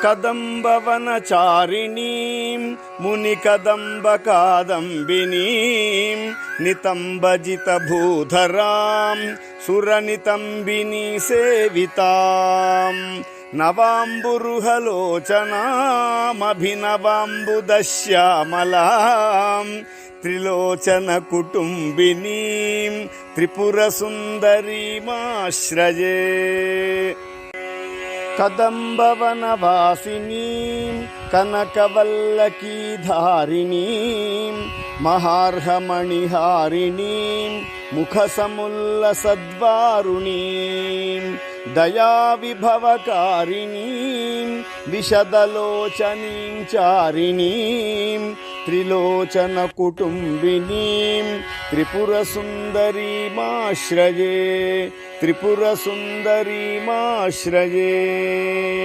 కదంబవనచారిణీం మునికదంబకాదంబినీం నితంబజితభూధరాం సురనితంబినీ సేవితాం నవాంబురుహలోచనామభినవాంబుదశ్యామలాం త్రిలోచన కుటుంబినీం త్రిపురసుందరీమాశ్రయే. కదంబవనవాసినీం కనకవల్లకీధారిణీం మహార్హమణిహారిణీం ముఖసముల్లసద్వారుణీం దయావిభవకారిణీం విశదలోచనీం చారిణీం త్రిలోచన కుటుంబినీం త్రిపురసుందరీమాశ్రయే. త్రిపురసుందరీమాశ్రయే.